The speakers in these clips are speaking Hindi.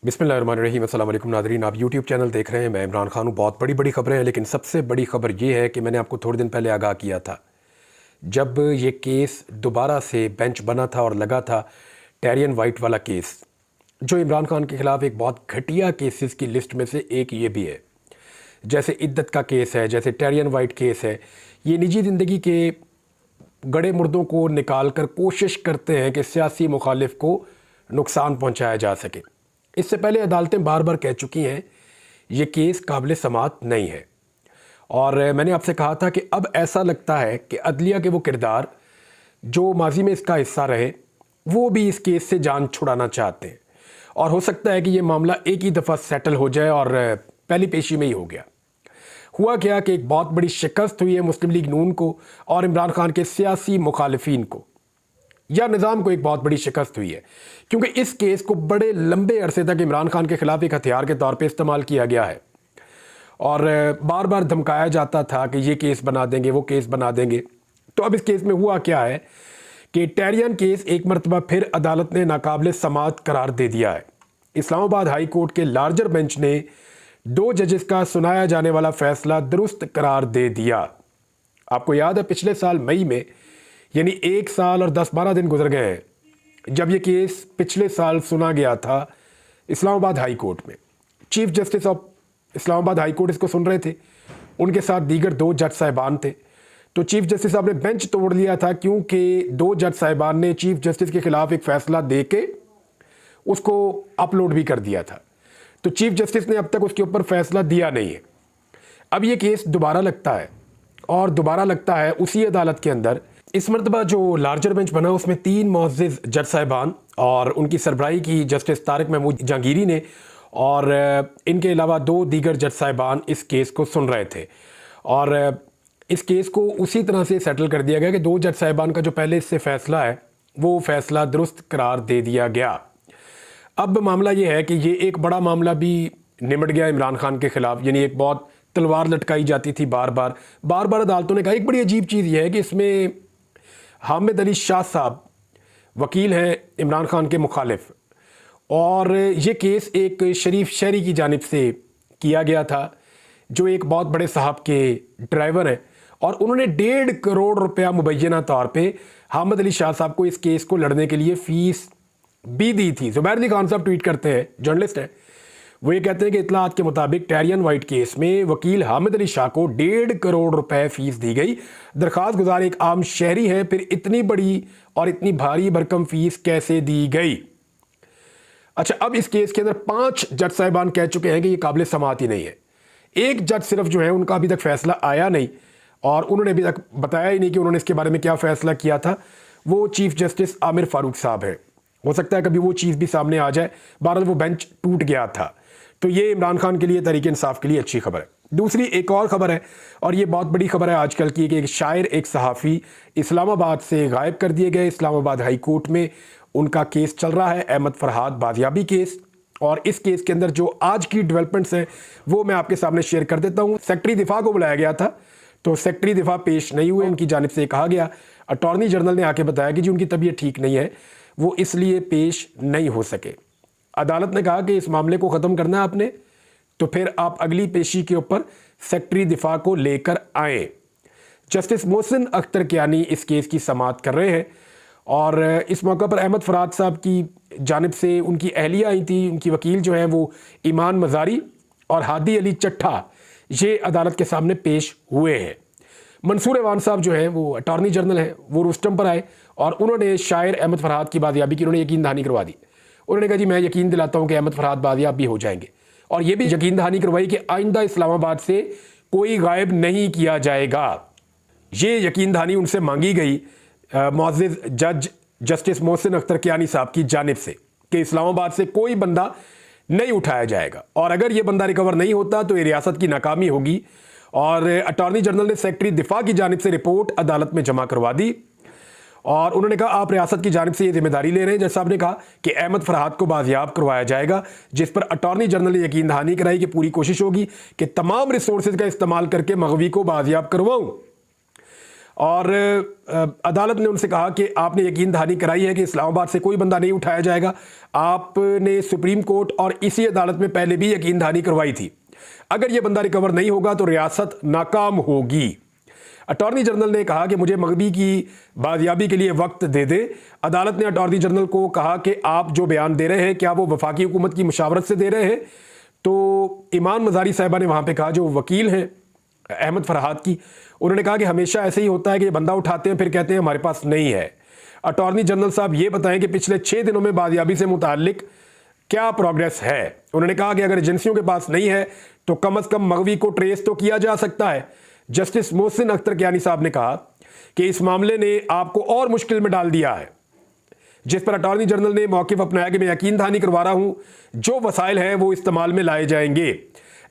बिस्मिल्लाहिर्रहमानिर्रहीम। अस्सलाम वालेकुम नाज़रीन, आप यूट्यूब चैनल देख रहे हैं। मैं इमरान खान हूँ। बहुत बड़ी बड़ी खबरें हैं, लेकिन सबसे बड़ी खबर ये है कि मैंने आपको थोड़े दिन पहले आगाह किया था, जब ये केस दोबारा से बेंच बना था और लगा था टेरियन वाइट वाला केस, जो इमरान खान के ख़िलाफ़ एक बहुत घटिया केसेस की लिस्ट में से एक ये भी है। जैसे इद्दत का केस है, जैसे टेरियन वाइट केस है, ये निजी ज़िंदगी के गड़े मुर्दों को निकाल कर कोशिश करते हैं कि सियासी मुखालिफ को नुकसान पहुँचाया जा सके। इससे पहले अदालतें बार बार कह चुकी हैं ये केस काबिल समाअत नहीं है, और मैंने आपसे कहा था कि अब ऐसा लगता है कि अदलिया के वो किरदार जो माजी में इसका हिस्सा रहे, वो भी इस केस से जान छुड़ाना चाहते हैं, और हो सकता है कि ये मामला एक ही दफ़ा सेटल हो जाए और पहली पेशी में ही हो गया। हुआ क्या कि एक बहुत बड़ी शिकस्त हुई है मुस्लिम लीग नून को और इमरान खान के सियासी मुखालिफिन को, या निज़ाम को एक बहुत बड़ी शिकस्त हुई है, क्योंकि इस केस को बड़े लंबे अरसे तक इमरान खान के ख़िलाफ़ एक हथियार के तौर पे इस्तेमाल किया गया है, और बार बार धमकाया जाता था कि ये केस बना देंगे, वो केस बना देंगे। तो अब इस केस में हुआ क्या है कि टेरियन केस एक मरतबा फिर अदालत ने नाकाबिल समाअत करार दे दिया है। इस्लामाबाद हाई कोर्ट के लार्जर बेंच ने 2 जजेस का सुनाया जाने वाला फ़ैसला दुरुस्त करार दे दिया। आपको याद है पिछले साल मई में, यानी 1 साल और 10-12 दिन गुजर गए हैं जब ये केस पिछले साल सुना गया था इस्लामाबाद हाई कोर्ट में। Chief justice of Islamabad high court इसको सुन रहे थे, उनके साथ दीगर 2 जज साहिबान थे। तो चीफ जस्टिस साहब ने बेंच तोड़ लिया था, क्योंकि 2 जज साहिबान ने चीफ जस्टिस के खिलाफ एक फ़ैसला दे के उसको अपलोड भी कर दिया था। तो चीफ जस्टिस ने अब तक उसके ऊपर फ़ैसला दिया नहीं है। अब ये केस दोबारा लगता है, और दोबारा लगता है उसी अदालत के अंदर। इस मरतबा जो लार्जर बेंच बना उसमें 3 मुअज़्ज़िज़ जज साहिबान और उनकी सरबराही की जस्टिस तारिक महमूद जहांगीरी ने, और इनके अलावा 2 दीगर जज साहिबान इस केस को सुन रहे थे। और इस केस को उसी तरह से सेटल कर दिया गया कि 2 जज साहिबान का जो पहले इससे फ़ैसला है वो फ़ैसला दुरुस्त करार दे दिया गया। अब मामला ये है कि ये एक बड़ा मामला भी निमट गया इमरान खान के ख़िलाफ़, यानी एक बहुत तलवार लटकाई जाती थी बार बार अदालतों ने कहा। एक बड़ी अजीब चीज़ ये है कि इसमें हामिद अली शाह साहब वकील हैं इमरान खान के मुखालिफ, और ये केस एक शरीफ शहरी की जानिब से किया गया था, जो एक बहुत बड़े साहब के ड्राइवर हैं, और उन्होंने 1.5 करोड़ रुपया मुबैना तौर पे हामिद अली शाह साहब को इस केस को लड़ने के लिए फ़ीस भी दी थी। ज़ुबैर अली खान साहब ट्वीट करते हैं, जर्नलिस्ट हैं, वो ये कहते हैं कि इतलात के मुताबिक टेरियन वाइट केस में वकील हामिद अली शाह को 1.5 करोड़ रुपए फ़ीस दी गई। दरख्वास्त गुजार एक आम शहरी है, फिर इतनी बड़ी और इतनी भारी भरकम फ़ीस कैसे दी गई? अच्छा, अब इस केस के अंदर 5 जज साहिबान कह चुके हैं कि ये काबिल समाअत ही नहीं है। एक जज सिर्फ जो है उनका अभी तक फ़ैसला आया नहीं, और उन्होंने अभी तक बताया ही नहीं कि उन्होंने इसके बारे में क्या फ़ैसला किया था। वो चीफ जस्टिस आमिर फ़ारूक साहब हैं। हो सकता है कभी वो चीज़ भी सामने आ जाए। बहरहाल वो बेंच टूट गया था। तो ये इमरान खान के लिए, तहरीक इंसाफ के लिए अच्छी खबर है। दूसरी एक और ख़बर है, और ये बहुत बड़ी खबर है आजकल की, कि एक शायर, एक सहाफ़ी इस्लामाबाद से गायब कर दिए गए। इस्लामाबाद हाई कोर्ट में उनका केस चल रहा है, अहमद फरहाद बाजियाबी केस। और इस केस के अंदर जो आज की डेवलपमेंट्स हैं वो मैं आपके सामने शेयर कर देता हूँ। सेक्रेटरी दिफा को बुलाया गया था, तो सेक्रेटरी दिफा पेश नहीं हुए। उनकी जानिब से कहा गया, अटॉर्नी जनरल ने आके बताया कि जी उनकी तबीयत ठीक नहीं है, वो इसलिए पेश नहीं हो सके। अदालत ने कहा कि इस मामले को ख़त्म करना है आपने, तो फिर आप अगली पेशी के ऊपर सेक्रेटरी दिफा को लेकर आए। जस्टिस मोहसिन अख्तर कियानी इस केस की समाअत कर रहे हैं, और इस मौका पर अहमद फरहाद साहब की जानिब से उनकी अहलिया आई थी। उनकी वकील जो हैं वो ईमान मज़ारी और हादी अली चट्ठा, ये अदालत के सामने पेश हुए हैं। मंसूर एवान साहब जो हैं वो अटॉर्नी जनरल हैं, वो रुस्तम पर आए, और उन्होंने शायर अहमद फरहाद की बाजियाबी की उन्होंने यकीन दहानी करवा दी। उन्होंने कहा जी मैं यकीन दिलाता हूँ कि अहमद फरहाद बाजियाब भी हो जाएंगे, और ये भी यकीन दहानी करवाई कि आइंदा इस्लामाबाद से कोई गायब नहीं किया जाएगा। ये यकीन दहानी उनसे मांगी गई मुअज़्ज़िज़ जज जस्टिस मोहसिन अख्तर कियानी साहब की जानिब से, कि इस्लामाबाद से कोई बंदा नहीं उठाया जाएगा, और अगर ये बंदा रिकवर नहीं होता तो ये रियासत की नाकामी होगी। और अटॉर्नी जनरल ने सेक्रेटरी दिफा की जानिब से रिपोर्ट अदालत में जमा करवा दी, और उन्होंने कहा आप रियासत की जानिब से ये जिम्मेदारी ले रहे हैं। जज साहब ने कहा कि अहमद फरहाद को बाजियाब करवाया जाएगा, जिस पर अटॉर्नी जनरल ने यकीन दहानी कराई कि पूरी कोशिश होगी कि तमाम रिसोर्सेज का इस्तेमाल करके मग़वी को बाजियाब करवाऊं। और अदालत ने उनसे कहा कि आपने यकीन दहानी कराई है कि इस्लामाबाद से कोई बंदा नहीं उठाया जाएगा। आपने सुप्रीम कोर्ट और इसी अदालत में पहले भी यकीन दहानी करवाई थी। अगर ये बंदा रिकवर नहीं होगा तो रियासत नाकाम होगी। अटॉर्नी जनरल ने कहा कि मुझे मगबी की बाजियाबी के लिए वक्त दे दे। अदालत ने अटॉर्नी जनरल को कहा कि आप जो बयान दे रहे हैं क्या वो वफाकी हुकूमत की मुशावरत से दे रहे हैं। तो ईमान मज़ारी साहिबा ने वहाँ पे कहा, जो वकील हैं अहमद फरहाद की, उन्होंने कहा कि हमेशा ऐसे ही होता है कि बंदा उठाते हैं फिर कहते हैं हमारे पास नहीं है। अटॉर्नी जनरल साहब ये बताएं कि पिछले 6 दिनों में बाजियाबी से मुताल्लिक क्या प्रोग्रेस है। उन्होंने कहा कि अगर एजेंसियों के पास नहीं है तो कम अज़ कम मगवी को ट्रेस तो किया जा सकता है। जस्टिस मोहसिन अख्तर कियानी साहब ने कहा कि इस मामले ने आपको और मुश्किल में डाल दिया है, जिस पर अटॉर्नी जनरल ने मौक़िफ़ अपनाया कि मैं यकीन दहानी करवा रहा हूं, जो वसाइल हैं वो इस्तेमाल में लाए जाएंगे।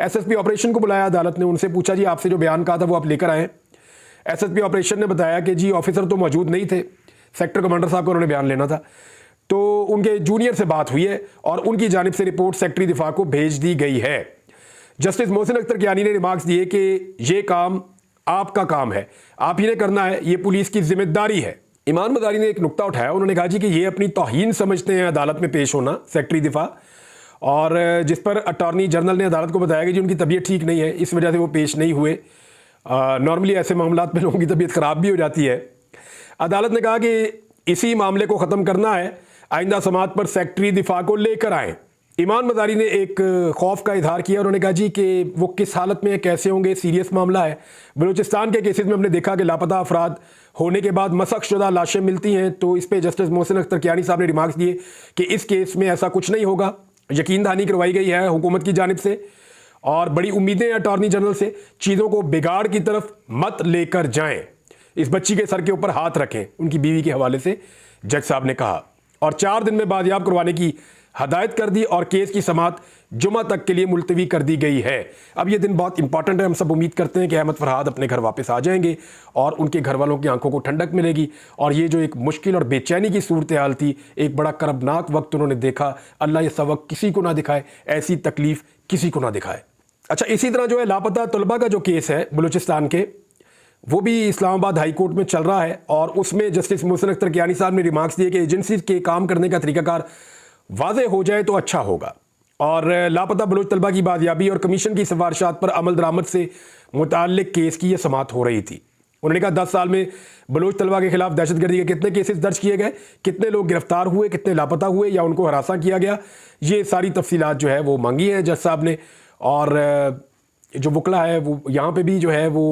एसएसपी ऑपरेशन को बुलाया अदालत ने, उनसे पूछा जी आपसे जो बयान कहा था वो आप लेकर आए। एसएसपी ऑपरेशन ने बताया कि जी ऑफिसर तो मौजूद नहीं थे, सेक्टर कमांडर साहब को उन्होंने बयान लेना था। तो उनके जूनियर से बात हुई है और उनकी जानिब से रिपोर्ट सेक्रेटरी दिफा को भेज दी गई है। जस्टिस मोहसिन अख्तर कियानी ने रिमार्क्स दिए कि ये काम आपका काम है, आप ही ने करना है, ये पुलिस की जिम्मेदारी है। ईमान मज़ारी ने एक नुक्ता उठाया, उन्होंने कहा जी कि ये अपनी तौहीन समझते हैं अदालत में पेश होना सेक्रेटरी दिफा, और जिस पर अटॉर्नी जनरल ने अदालत को बताया कि जी उनकी तबीयत ठीक नहीं है, इस वजह से वो पेश नहीं हुए। नॉर्मली ऐसे मामलात में लोगों की तबीयत ख़राब भी हो जाती है। अदालत ने कहा कि इसी मामले को ख़त्म करना है, आइंदा समात पर सेक्रेटरी दिफा को लेकर आएँ। ईमान मज़ारी ने एक खौफ का इजहार किया, उन्होंने कहा जी कि वो किस हालत में कैसे होंगे, सीरियस मामला है। बलूचिस्तान के केसेस में हमने देखा कि लापता अफराद होने के बाद मसख शुदा लाशें मिलती हैं। तो इस पर जस्टिस मोहसिन अख्तर कियानी साहब ने रिमार्क्स दिए कि इस केस में ऐसा कुछ नहीं होगा, यकीन दहानी करवाई गई है हुकूमत की जानिब से और बड़ी उम्मीदें हैं अटॉर्नी जनरल से। चीज़ों को बिगाड़ की तरफ मत लेकर जाएं, इस बच्ची के सर के ऊपर हाथ रखें, उनकी बीवी के हवाले से जज साहब ने कहा। और 4 दिन में बाजियाब करवाने की हदायत कर दी और केस की समात जुमा तक के लिए मुलतवी कर दी गई है। अब ये दिन बहुत इंपॉर्टेंट है, हम सब उम्मीद करते हैं कि अहमद फरहाद अपने घर वापस आ जाएंगे और उनके घर वालों की आंखों को ठंडक मिलेगी। और ये जो एक मुश्किल और बेचैनी की सूरत हाल थी, एक बड़ा करबनाक वक्त उन्होंने देखा, अल्लाह ये सबक किसी को ना दिखाए, ऐसी तकलीफ किसी को ना दिखाए। अच्छा, इसी तरह जो है लापता तलबा का जो केस है बलूचिस्तान के, वो भी इस्लामाबाद हाई कोर्ट में चल रहा है और उसमें जस्टिस मोहसिन अख्तर कियानी साहब ने रिमार्क्स दिए कि एजेंसी के काम करने का तरीकाकार वाज़े हो जाए तो अच्छा होगा। और लापता बलूच तलबा की बाजियाबी और कमीशन की सिफारिशात पर अमल दरामद से मुताल्लिक केस की यह समात हो रही थी। उन्होंने कहा 10 साल में बलूच तलबा के खिलाफ दहशतगर्दी के कितने केसेस दर्ज किए गए, कितने लोग गिरफ्तार हुए, कितने लापता हुए या उनको हरासा किया गया, ये सारी तफसीलात जो है वो मांगी है जज साहब ने। और जो वकला है वो यहाँ पे भी जो है वो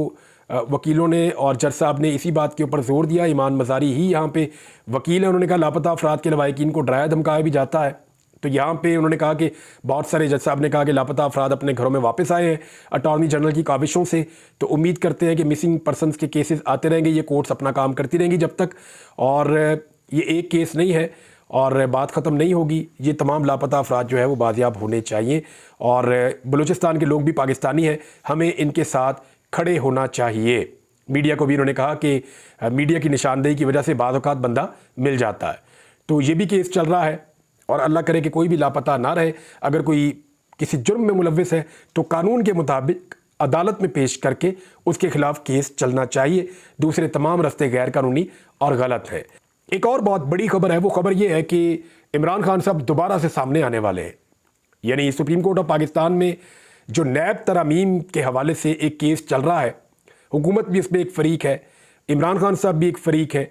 वकीलों ने और जज साहब ने इसी बात के ऊपर जोर दिया। ईमान मज़ारी ही यहाँ पे वकील है, उन्होंने कहा लापता अफराद के लवाहिकीन को डराया धमकाया भी जाता है। तो यहाँ पे उन्होंने कहा कि बहुत सारे जज साहब ने कहा कि लापता अफराद अपने घरों में वापस आए हैं अटॉर्नी जनरल की काविशों से। तो उम्मीद करते हैं कि मिसिंग पर्सनस के केसेस आते रहेंगे, ये कोर्ट्स अपना काम करती रहेंगी जब तक, और ये एक केस नहीं है और बात ख़त्म नहीं होगी। ये तमाम लापता अफराद जो है वो बाजियाब होने चाहिए और बलूचिस्तान के लोग भी पाकिस्तानी हैं, हमें इनके साथ खड़े होना चाहिए। मीडिया को भी उन्होंने कहा कि मीडिया की निशानदेही की वजह से बाज़ औक़ात बंदा मिल जाता है। तो ये भी केस चल रहा है और अल्लाह करे कि कोई भी लापता ना रहे। अगर कोई किसी जुर्म में मुलव्विस है तो कानून के मुताबिक अदालत में पेश करके उसके खिलाफ केस चलना चाहिए। दूसरे तमाम रास्ते गैर कानूनी और गलत हैं। एक और बहुत बड़ी खबर है, वो खबर ये है कि इमरान खान साहब दोबारा से सामने आने वाले हैं। यानी सुप्रीम कोर्ट ऑफ पाकिस्तान में जो नैब तरामीम के हवाले से एक केस चल रहा है, हुकूमत भी इसमें एक फ़रीक है, इमरान खान साहब भी एक फ़रीक है,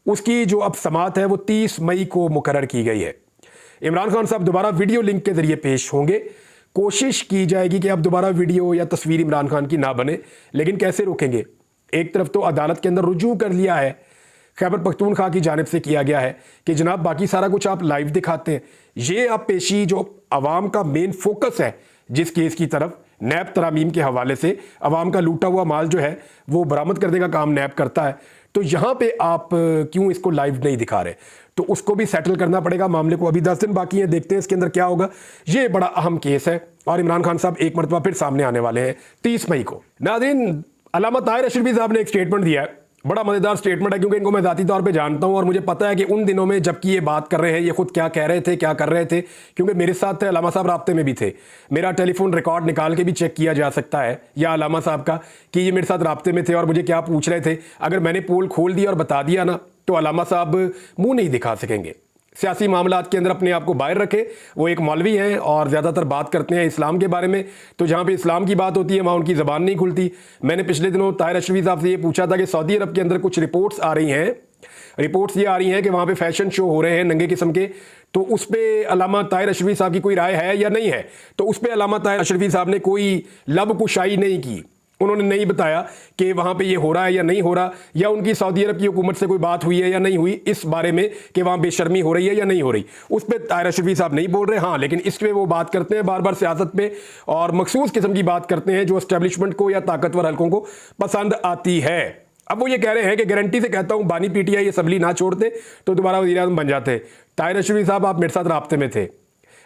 उसकी जो अब समात है वो 30 मई को मुकर्रर की गई है। इमरान खान साहब दोबारा वीडियो लिंक के ज़रिए पेश होंगे। कोशिश की जाएगी कि अब दोबारा वीडियो या तस्वीर इमरान खान की ना बने, लेकिन कैसे रोकेंगे? एक तरफ तो अदालत के अंदर रुजू कर लिया है, खैबर पख्तूनख्वा की जानिब से किया गया है कि जनाब बाकी सारा कुछ आप लाइव दिखाते हैं, ये आप पेशी जो आवाम का मेन फोकस है जिस केस की तरफ, नैब तरामीम के हवाले से आवाम का लूटा हुआ माल जो है वो बरामद करने का काम नैब करता है, तो यहाँ पे आप क्यों इसको लाइव नहीं दिखा रहे? तो उसको भी सेटल करना पड़ेगा मामले को। अभी 10 दिन बाकी हैं, देखते हैं इसके अंदर क्या होगा। ये बड़ा अहम केस है और इमरान खान साहब एक मरतबा फिर सामने आने वाले हैं 30 मई को। नाज़रीन, अल्लामा ताहिर अशरफी साहब ने एक स्टेटमेंट दिया है बड़ा मज़ेदार स्टेटमेंट है, क्योंकि इनको मैं ज़ाती तौर पे जानता हूँ और मुझे पता है कि उन दिनों में जबकि ये बात कर रहे हैं ये खुद क्या कह रहे थे, क्या कर रहे थे, क्योंकि मेरे साथ थे, अलामा साहब राब्ते में भी थे। मेरा टेलीफोन रिकॉर्ड निकाल के भी चेक किया जा सकता है या अलामा साहब का कि ये मेरे साथ राब्ते में थे और मुझे क्या पूछ रहे थे। अगर मैंने पोल खोल दिया और बता दिया ना तो अलामा साहब मुँह नहीं दिखा सकेंगे। सियासी मामलात के अंदर अपने आप को बाहर रखे। वो एक मौलवी हैं और ज़्यादातर बात करते हैं इस्लाम के बारे में, तो जहाँ पे इस्लाम की बात होती है वहाँ उनकी ज़बान नहीं खुलती। मैंने पिछले दिनों ताहिर अशरफी साहब से ये पूछा था कि सऊदी अरब के अंदर कुछ रिपोर्ट्स आ रही हैं, रिपोर्ट्स ये आ रही हैं कि वहाँ पे फैशन शो हो रहे हैं नंगे किस्म के, तो उस पर अल्लामा ताहिर अशरफी साहब की कोई राय है या नहीं है। तो उस पर अल्लामा ताहिर अशरफी साहब ने कोई लब कुशाई नहीं की, उन्होंने नहीं बताया कि वहाँ पे ये हो रहा है या नहीं हो रहा, या उनकी सऊदी अरब की हुकूमत से कोई बात हुई है या नहीं हुई इस बारे में कि वहाँ बेशर्मी हो रही है या नहीं हो रही। उस पर ताहिर अशरफी साहब नहीं बोल रहे। हाँ, लेकिन इस पर वो बात करते हैं बार बार सियासत पे और मखसूस किस्म की बात करते हैं जो एस्टेब्लिशमेंट को या ताकतवर हल्कों को पसंद आती है। अब वो ये कह रहे हैं कि गारंटी से कहता हूँ बानी पीटीआई असम्बली ना छोड़ते तो दोबारा वज़ीर आज़म बन जाते। ताहिर अशरफी साहब, आप मेरे साथ राब्ते में थे,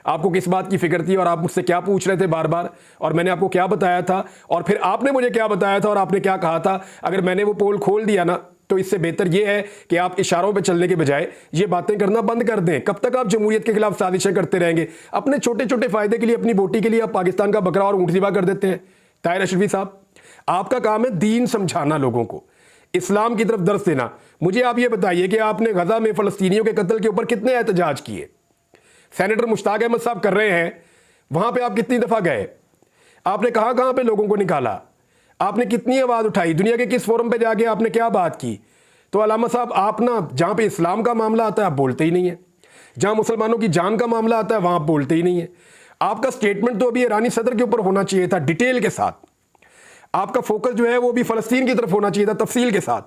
आपको किस बात की फिक्र थी और आप मुझसे क्या पूछ रहे थे बार बार, और मैंने आपको क्या बताया था और फिर आपने मुझे क्या बताया था और आपने क्या कहा था। अगर मैंने वो पोल खोल दिया ना तो इससे बेहतर ये है कि आप इशारों पे चलने के बजाय ये बातें करना बंद कर दें। कब तक आप जमहूरियत के खिलाफ साजिशें करते रहेंगे? अपने छोटे छोटे फायदे के लिए, अपनी बोटी के लिए आप पाकिस्तान का बकरा और ऊँट ज़िबा कर देते हैं। ताहिर अशरफी साहब, आपका काम है दीन समझाना, लोगों को इस्लाम की तरफ दर्स देना। मुझे आप ये बताइए कि आपने गजा में फ़लस्तीनियों के कत्ल के ऊपर कितने एहतजाज किए? सेनेटर मुश्ताक अहमद साहब कर रहे हैं, वहां पे आप कितनी दफा गए? आपने कहां कहां पे लोगों को निकाला? आपने कितनी आवाज उठाई? दुनिया के किस फोरम पे जाके आपने क्या बात की? तो अलामा साहब, आप ना जहां पे इस्लाम का मामला आता है आप बोलते ही नहीं है, जहां मुसलमानों की जान का मामला आता है वहां आप बोलते ही नहीं है। आपका स्टेटमेंट तो अभी ईरानी सदर के ऊपर होना चाहिए था, डिटेल के साथ। आपका फोकस जो है वो भी फलस्तीन की तरफ होना चाहिए था, तफसील के साथ।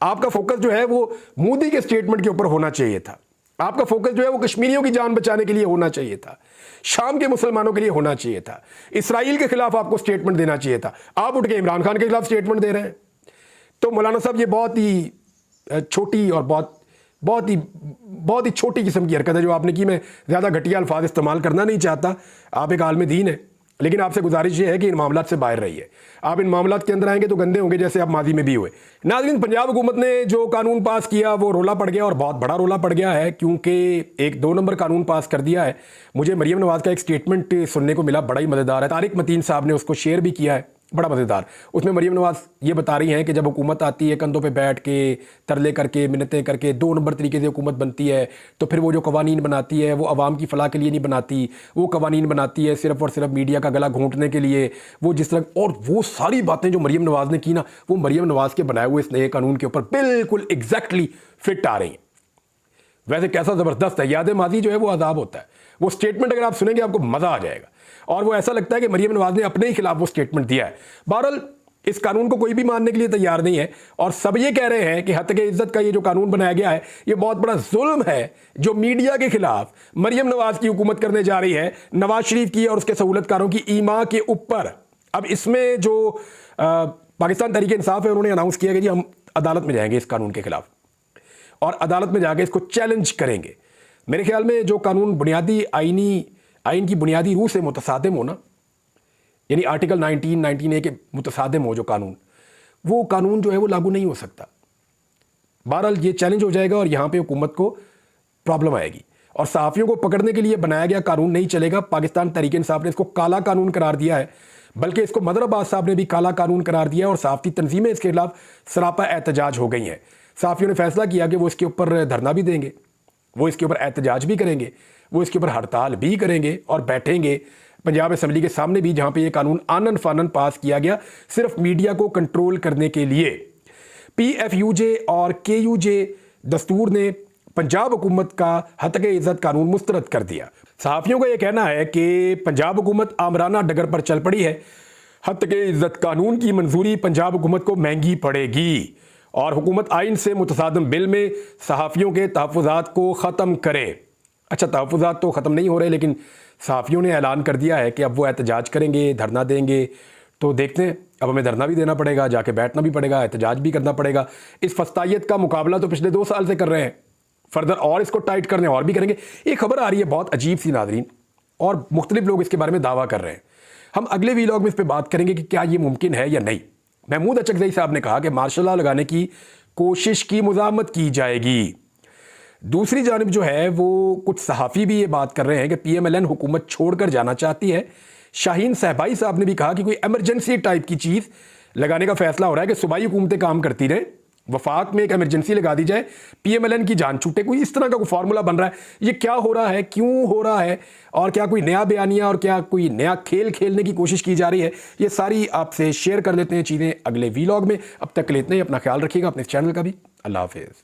आपका फोकस जो है वो मोदी के स्टेटमेंट के ऊपर होना चाहिए था। आपका फोकस जो है वो कश्मीरियों की जान बचाने के लिए होना चाहिए था, शाम के मुसलमानों के लिए होना चाहिए था, इसराइल के खिलाफ आपको स्टेटमेंट देना चाहिए था। आप उठ के इमरान खान के खिलाफ स्टेटमेंट दे रहे हैं। तो मौलाना साहब, ये बहुत ही छोटी और बहुत ही छोटी किस्म की हरकत है जो आपने की। मैं ज़्यादा घटिया अल्फाज इस्तेमाल करना नहीं चाहता, आप एक आलम दीन है, लेकिन आपसे गुजारिश ये है कि इन मामलात से बाहर रहिए। आप इन मामलात के अंदर आएंगे तो गंदे होंगे जैसे आप माजी में भी हुए। नाज़रीन, पंजाब हुकूमत ने जो कानून पास किया वो रोला पड़ गया और बहुत बड़ा रोला पड़ गया है, क्योंकि एक 2 नंबर कानून पास कर दिया है। मुझे मरीम नवाज़ का एक स्टेटमेंट सुनने को मिला, बड़ा ही मज़ेदार है। तारिक मतीन साहब ने उसको शेयर भी किया है, बड़ा मज़ेदार। उसमें मरीम नवाज़ ये बता रही हैं कि जब हुकूमत आती है कंधों पे बैठ के तरले करके मिन्नतें करके 2 नंबर तरीके से हुकूमत बनती है, तो फिर वो जो कवानीन बनाती है वो अवाम की फ़लाह के लिए नहीं बनाती, वो कवानीन बनाती है सिर्फ़ और सिर्फ मीडिया का गला घोंटने के लिए। वो जिस तरह और वो सारी बातें जो मरीम नवाज़ ने की ना, वो मरीम नवाज़ के बनाए हुए इस नए कानून के ऊपर बिल्कुल एग्जैक्टली फिट आ रही हैं। वैसे कैसा ज़बरदस्त है, याद माजी जो है वो अजाब होता है। वो स्टेटमेंट अगर आप सुनेंगे आपको मज़ा आ जाएगा, और वो ऐसा लगता है कि मरीम नवाज़ ने अपने ही खिलाफ वो स्टेटमेंट दिया है। बहरहाल, इस कानून को कोई भी मानने के लिए तैयार नहीं है और सब ये कह रहे हैं कि हत्या इज्जत का ये जो कानून बनाया गया है ये बहुत बड़ा जुल्म है जो मीडिया के खिलाफ मरीम नवाज़ की हुकूमत करने जा रही है, नवाज शरीफ की और उसके सहूलतकारों की ईमा के ऊपर। अब इसमें जो पाकिस्तान तहरीक इंसाफ है उन्होंने अनाउंस किया कि जी हम अदालत में जाएंगे इस कानून के खिलाफ और अदालत में जाके इसको चैलेंज करेंगे। मेरे ख्याल में जो कानून बुनियादी आइन की बुनियादी रूह से मुतसादिम हो ना, यानी आर्टिकल 19A के मुतसादिम हो जो कानून, वो कानून जो है वो लागू नहीं हो सकता। बहरहाल ये चैलेंज हो जाएगा और यहाँ पे हुकूमत को प्रॉब्लम आएगी और सहाफ़ियों को पकड़ने के लिए बनाया गया कानून नहीं चलेगा। पाकिस्तान तहरीक इंसाफ ने इसको काला कानून करार दिया है, बल्कि इसको मदर अब्बास साहब ने भी काला कानून करार दिया है और सहाफ़ती तंजीमें इसके खिलाफ सरापा एहतजाज हो गई हैं। सहाफ़ियों ने फैसला किया कि वो इसके ऊपर धरना भी देंगे, वो इसके ऊपर एहतजाज भी करेंगे, वो इसके ऊपर हड़ताल भी करेंगे और बैठेंगे पंजाब असम्बली के सामने भी, जहां पे ये कानून आनन फानन पास किया गया सिर्फ मीडिया को कंट्रोल करने के लिए। PFUJ और KUJ दस्तूर ने पंजाब हुकूमत का हत्या इज्जत कानून मुस्तरद कर दिया। सहाफ़ियों का यह कहना है कि पंजाब हुकूमत आमराना डगर पर चल पड़ी है, हत्या इज्जत कानून की मंजूरी पंजाब हुकूमत को महंगी पड़ेगी और हुकूमत आइन से मुतसादिम बिल में सहाफ़ियों के तहफ़्फ़ुज़ात को ख़त्म करे। अच्छा, तहफ़्फ़ुज़ात तो ख़त्म नहीं हो रहे, लेकिन सहाफ़ियों ने ऐलान कर दिया है कि अब वो एहतजाज करेंगे, धरना देंगे। तो देखते हैं, अब हमें धरना भी देना पड़ेगा, जाके बैठना भी पड़ेगा, एहतजाज भी करना पड़ेगा। इस फस्तायत का मुकाबला तो पिछले 2 साल से कर रहे हैं, फर्दर और इसको टाइट करने और भी करेंगे। एक खबर आ रही है बहुत अजीब सी नाज़रीन, और मुख्तलिफ लोग इसके बारे में दावा कर रहे हैं। हम अगले वीलॉग में इस पर बात करेंगे कि क्या ये मुमकिन है या नहीं। महमूद अचकज़ई साहब ने कहा कि मार्शल लॉ लगाने की कोशिश की मुज़ाहमत की जाएगी। दूसरी जानिब जो है वो कुछ सहाफ़ी भी ये बात कर रहे हैं कि PMLN हुकूमत छोड़कर जाना चाहती है। शाहीन सहबाई साहब ने भी कहा कि कोई एमरजेंसी टाइप की चीज़ लगाने का फैसला हो रहा है कि सूबाई हुकूमतें काम करती रहें, वफाक में एक एमरजेंसी लगा दी जाए, PMLN की जान छूटे। कोई इस तरह का कोई फार्मूला बन रहा है। ये क्या हो रहा है, क्यों हो रहा है, और क्या कोई नया बयानिया और क्या कोई नया खेल खेलने की कोशिश की जा रही है, ये सारी आपसे शेयर कर लेते हैं चीज़ें अगले वीलॉग में। अब तक के लिए इतना ही। अपना ख्याल रखिएगा, अपने चैनल का भी। अल्लाह हाफिज़।